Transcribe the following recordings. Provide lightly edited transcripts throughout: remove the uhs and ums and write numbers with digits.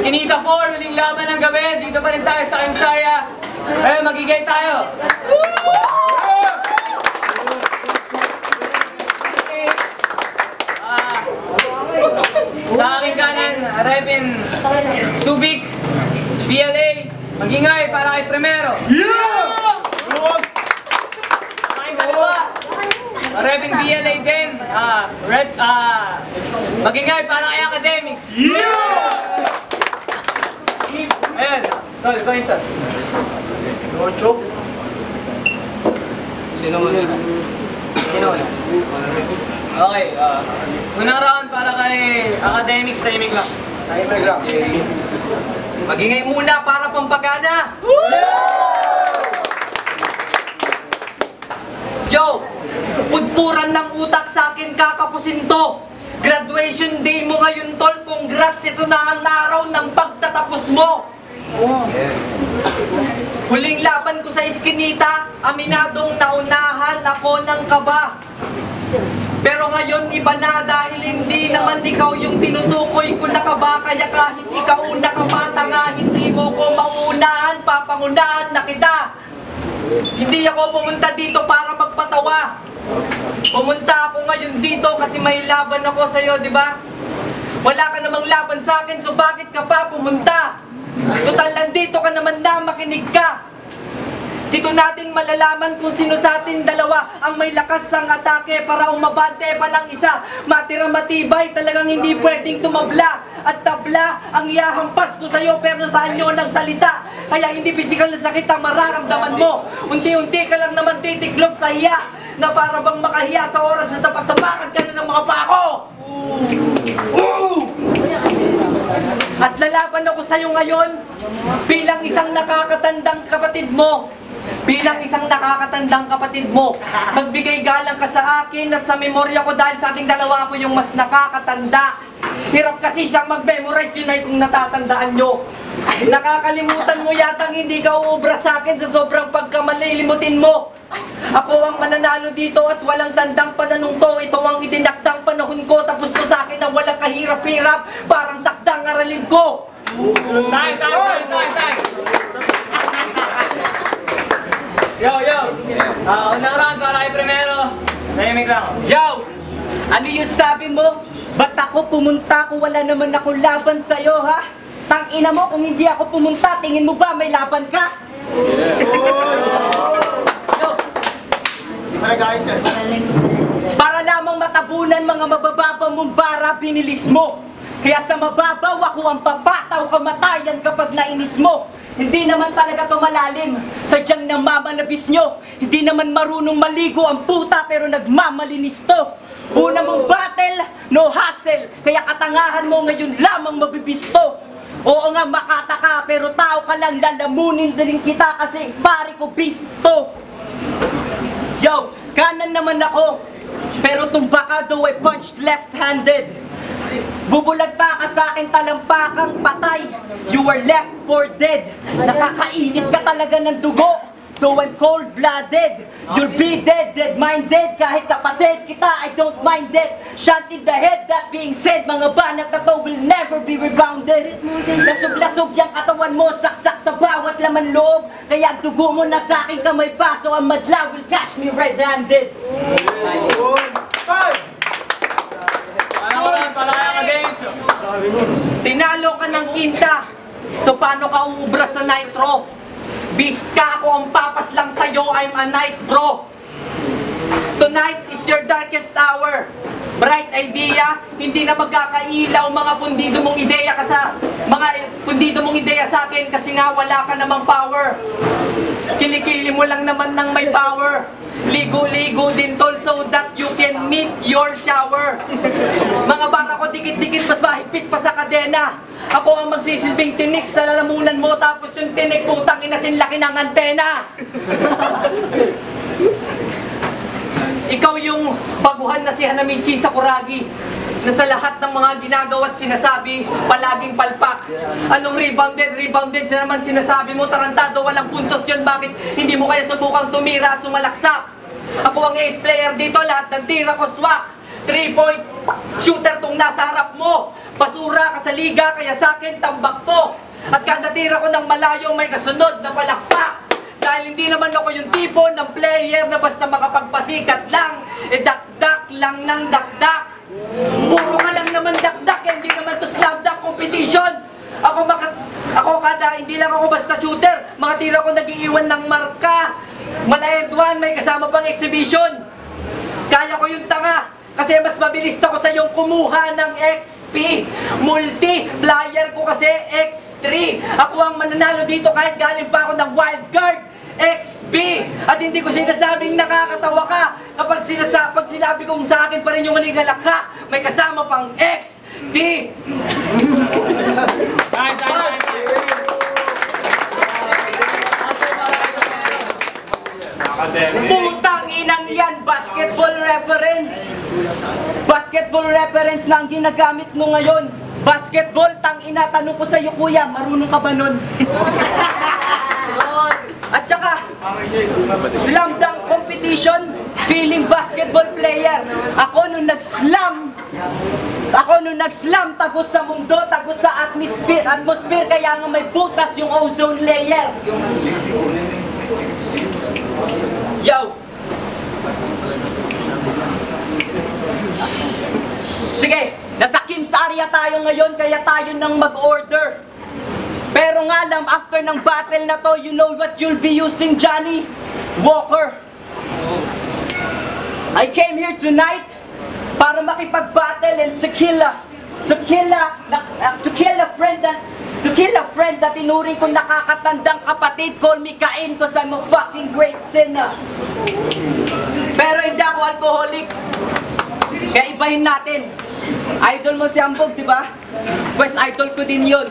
Iskinita 4, huling laban ng gabi. Dito pa rin tayo sa Kaimsaya. Eh, magigay tayo. Sa aking kanan, Repin Subic, VLA, magingay para kay Primero. Sa aking dalawa, Repin VLA din, magingay para kay Academics. Ayan, tol, Cointos. Sino mo? Sino mo? Okay, unang round para kay Academics, timing lang. Timing lang. Magingay muna para pampagana. Yo, pudpuran ng utak sa akin, kakapusin to. Graduation day mo ngayon, tol. Congrats, ito na ang araw ng pagtatapos mo. Huling laban ko sa Iskinita, aminadong naunahan ako ng kaba. Pero ngayon iba na dahil hindi naman ikaw yung tinutukoy ko na kaba. Kaya kahit ikaw nakabata nga, hindi mo ko mauunahan, papangunahan na kita. Hindi ako pumunta dito para magpatawa. Pumunta ako ngayon dito kasi may laban ako sa'yo, di ba? Wala ka namang laban sa akin, so bakit ka pa pumunta? Total, nandito ka naman na, makinig ka. Dito natin malalaman kung sino sa atin dalawa ang may lakas ang atake para umabante pa ng isa. Matira matibay, talagang hindi pwedeng tumabla. At tabla ang iyahampas ko sa'yo pero sa anyo ng salita. Kaya hindi physical na sakit ang mararamdaman mo. Unti-unti ka lang naman titiklop sa hiya na para bang makahiya sa oras na tapak-tapakan ka na ng mga pako. At lalaban ako sa'yo ngayon bilang isang nakakatandang kapatid mo. Bilang isang nakakatandang kapatid mo, magbigay galang ka sa akin at sa memorya ko dahil sa ating dalawa ako yung mas nakakatanda. Hirap kasi siyang mag-memorize, yun ay kung natatandaan nyo. Nakakalimutan mo yatang hindi ka uubra sa akin sa sobrang pagkamalilimutin mo. Ako ang mananalo dito at walang tandang pananong to. Ito ang itinakdang panahon ko, tapos to sa akin na walang kahirap-hirap, parang takdang aralin ko. Time! Yo! Unang round para kay Primero. Timing lang. Yo! Ano yung sabi mo? Ba't ako pumunta kung wala naman ako laban sa'yo, ha? Tangina mo, kung hindi ako pumunta, tingin mo ba may laban ka? Yo! Di ba nagahit yan? Para lamang matabunan mga mabababa mong bara, binilis mo. Kaya sa mababaw ako ang papataw kamatayan kapag nainis mo. Hindi naman talaga to malalim, sadyang namamalabis nyo. Hindi naman marunong maligo ang puta pero nagmamalinis to. Una mong battle, no hassle, kaya katangahan mo ngayon lamang mabibisto. Oo nga makata ka pero tao ka lang, lalamunin din kita kasi pare ko bisto. Yo, kanan naman ako, pero tumba ka daw ay punched left-handed. Bubulagta ka sa akin, talampakang patay. You are left for dead. Nakakainit ka talaga ng dugo. Though I'm cold-blooded, you'll be dead, dead-minded. Kahit kapatid kita, I don't mind it. Shot in the head, that being said, mga banat na to will never be rebounded. Lasog-lasog yung katawan mo, saksak sa bawat laman loob. Kaya dugo mo na sa aking kamay pa, so ang madla will catch me red-handed. Tinalo ka ng kinta, so paano ka uubra sa nitro? Beast ka, ako ang papas lang sa'yo, I'm a night bro. Tonight is your darkest hour. Bright idea, hindi na magkakailaw mga pundido mong ideya ka sa sa akin kasi nga wala ka namang power. Kilikili mo lang naman ng may power. Ligo-ligo din tol so that you can meet your shower. Mga bara ko dikit-dikit mas mahigpit pa sa kadena. Ako ang magsisilbing tinik sa lalamunan mo tapos yung tinik putang inasin laki ng antena. Ikaw yung baguhan na si Hanamichi Sakuragi na sa lahat ng mga ginagawa at sinasabi, palaging palpak. Anong rebounded na naman sinasabi mo, tarantado, walang puntos yun, bakit hindi mo kaya subukang tumira at sumalaksak? Ako ang ace player dito, lahat ng tira ko swak. 3-point shooter tong nasa harap mo. Basura ka sa liga, kaya sa akin tambak to. At kada tira ko ng malayo may kasunod sa palakpak. Dahil hindi naman ako yung tipo ng player na basta makapagpasikat lang, dakdak lang ng dakdak. Puro ka lang naman dakdak, hindi naman to slam dunk competition. Hindi lang ako basta shooter. Mga tira ko nag-iiwan ng marka. Mala-end one, may kasama pang exhibition. Kaya ko yung tanga, kasi mas mabilis ako sa yung kumuha ng XP. Multiplier ko kasi X3. Ako ang mananalo dito kahit galing pa ako ng wild card. XP! At hindi ko sinasabing nakakatawa ka kapag sinabi kong sa akin pa rin yung huling halakha, may kasama pang XD! Putang inang yan! Basketball reference! Basketball reference na ang ginagamit mo ngayon. Basketball, tang ina, tanong ko sa'yo kuya, marunong ka ba nun? At saka, slam dunk competition, feeling basketball player. Ako nung nag-slam, tagos sa mundo, tagos sa atmosphere, kaya nga may butas yung ozone layer. Yo! Sige, nasa Kim's area tayo ngayon, kaya tayo nang mag-order. Pero nga lang, after ng battle na to, you know what you'll be using, Johnny Walker. I came here tonight para makipag-battle and to kill a friend na tinuring kong nakakatandang kapatid. Call me Cain cause I'm a fucking great sinner. Pero hindi ako alcoholic. Kaya ibahin natin. Idol mo si Ambog, di ba? Pues idol ko din yun.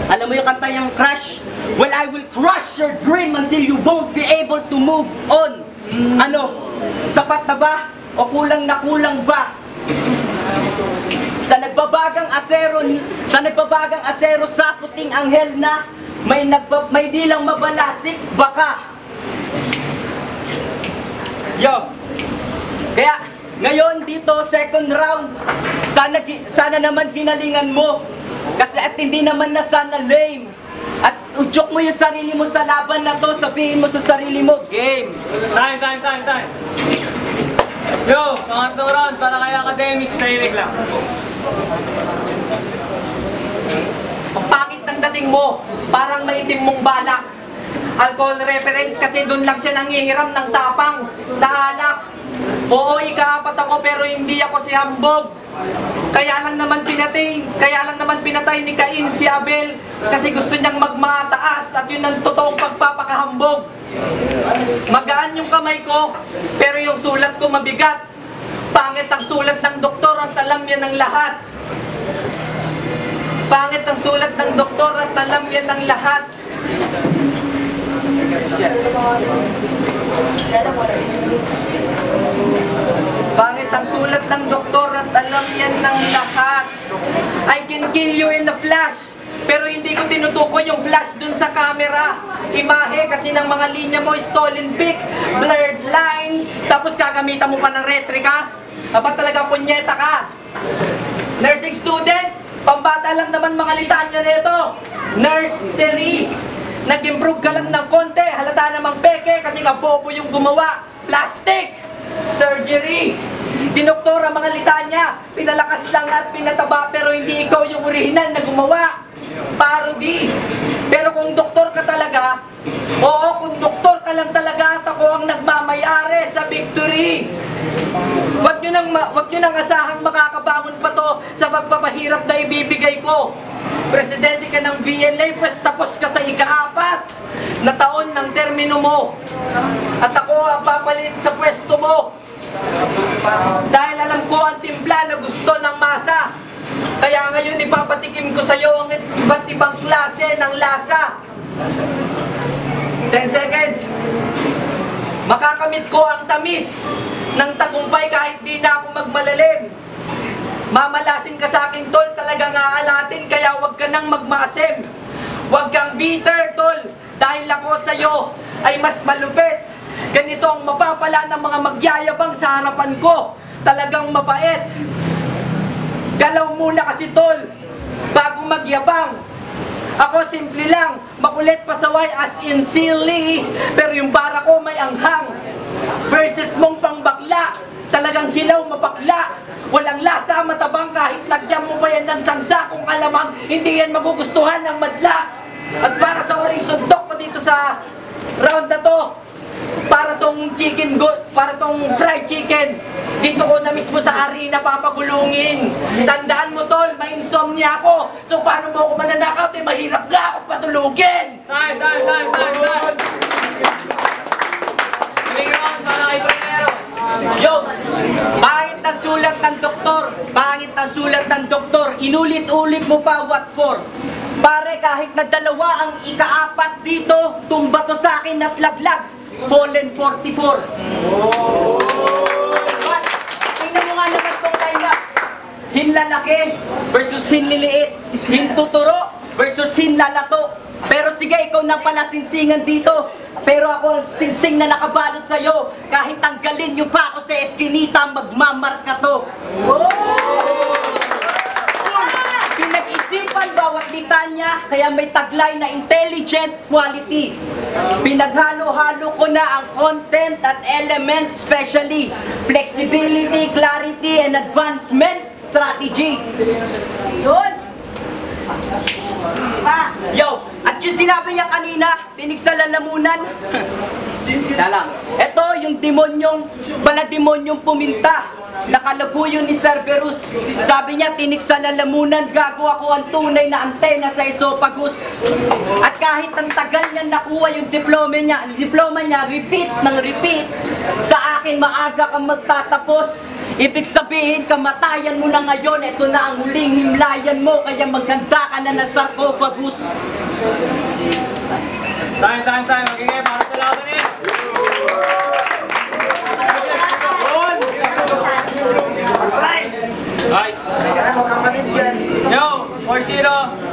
Alam mo yung kanta yung Crush? Well, I will crush your dream until you won't be able to move on. Ano? Sapat na ba? O kulang na kulang ba? Sa nagbabagang asero sa puting anghel na may dilang mabalasik baka. Yo. Kaya ngayon dito second round, sana naman ginalingan mo. Kasi at hindi naman na sana lame. At udyok mo yung sarili mo sa laban na to, sabihin mo sa sarili mo, game. Time. Yo, pangatlong round para kay Academics, tahimik lang. Ang pangit ng dating mo, parang maitim mong balak. Alcohol reference kasi doon lang siya nangihiram ng tapang sa alak. Oo, ikaapat ako pero hindi ako si Hambog. Kaya lang naman pinatay ni Cain si Abel kasi gusto niyang magmataas at yun ang totoong pagpapakahambog. Magaan yung kamay ko pero yung sulat ko mabigat. Pangit ang sulat ng doktor at alam yan ng lahat. Pangit ang sulat ng doktor at alam yan ng lahat. Pangit ang sulat ng doktor at alam yan ng lahat. I can kill you in the flash. Pero hindi ko tinutukoy yung flash dun sa camera. Imahe kasi ng mga linya mo, stolen pic, blurred lines, tapos gagamitan mo pa ng retrika. Aba talaga punyeta ka. Nursing student, pambata lang naman mga litanya nito. Nursery. Nag-improve ka lang ng konti, halata namang peke kasi nga bobo yung gumawa. Plastic. Surgery. Dinoktora mga litanya, pinalakas lang at pinataba pero hindi ikaw yung original na gumawa. Parody. Pero kung doktor ka talaga, oo, kung doktor ka lang talaga at ako ang nagmamayari sa victory. Wag nyo nang asahang makakabangon pa to sa pagpapahirap na ibibigay ko. Presidente ka ng VLA, pues tapos ka sa ika-4 na taon ng termino mo. At ako ang papalit sa pwesto mo. Dahil alam ko ang timpla na gusto ng masa. Kaya ngayon ipapatikim ko sa iyo ang iba't ibang klase ng lasa. 10 seconds. Makakamit ko ang tamis ng tagumpay kahit di na ako magmalalim. Mamalasin ka sa akin, tol, talagang aalatin, kaya wag ka nang magmasim. Wag kang bitter, tol, dahil ako sa'yo ay mas malupit. Ganito ang mapapala ng mga magyayabang sa harapan ko. Talagang mabait. Galaw muna kasi, tol. bago magyabang. Ako simple lang, makulit pasaway as in silly, pero yung bara ko may anghang. Versus mong pangbakla, talagang hilaw mapakla. Walang lasa, matabang kahit lagyan mo pa yan ng sangsa. Kung alamang hindi yan magugustuhan ng madla. At para sa huling suntok ko dito sa round na to, para tong fried chicken, dito ko na mismo sa arena papagulungin. Tandaan mo tol, may insomnia ako. So paano mo ako mananakaw? Mahirap nga ako patulugin. Time. Huling round para kay Primero. Yo, pangit ang sulat ng doktor. Pangit ang sulat ng doktor. Inulit-ulit mo pa, what for? Pare, kahit na dalawa ang ikaapat dito, tumba to sa akin at laglag. Fallen 44. What? Tingnan mo nga naman tong time up. Hinlalaki versus hinliliit. Hintuturo versus hinlalato. Pero sige, ikaw na pala sinsingan dito. Pero ako ang singsing na nakabalot sa'yo. Kahit tanggalin nyo pa ako sa eskinita, magmamarka to. Pinag-isipan bawat litanya, kaya may taglay na intelligent quality. Pinaghalo-halo ko na ang content at element, especially flexibility, clarity, and advancement strategy. Yun! Yo, at yung sinabi niya kanina, tinig sa lalamunan. Dalang, eto yung demonyong puminta. Nakalaguyo ni Cerberus. Sabi niya, tinig sa lalamunan, gago ako ang tunay na antena sa esophagus. At kahit ang tagal niya nakuha yung diploma niya, repeat ng repeat. Sa akin, maaga kang magtatapos. Ibig sabihin, kamatayan mo na ngayon, ito na ang huling himlayan mo, kaya maganda ka na ng sarcophagus. Time. Magiging para sa laban eh. Yo, 4-0.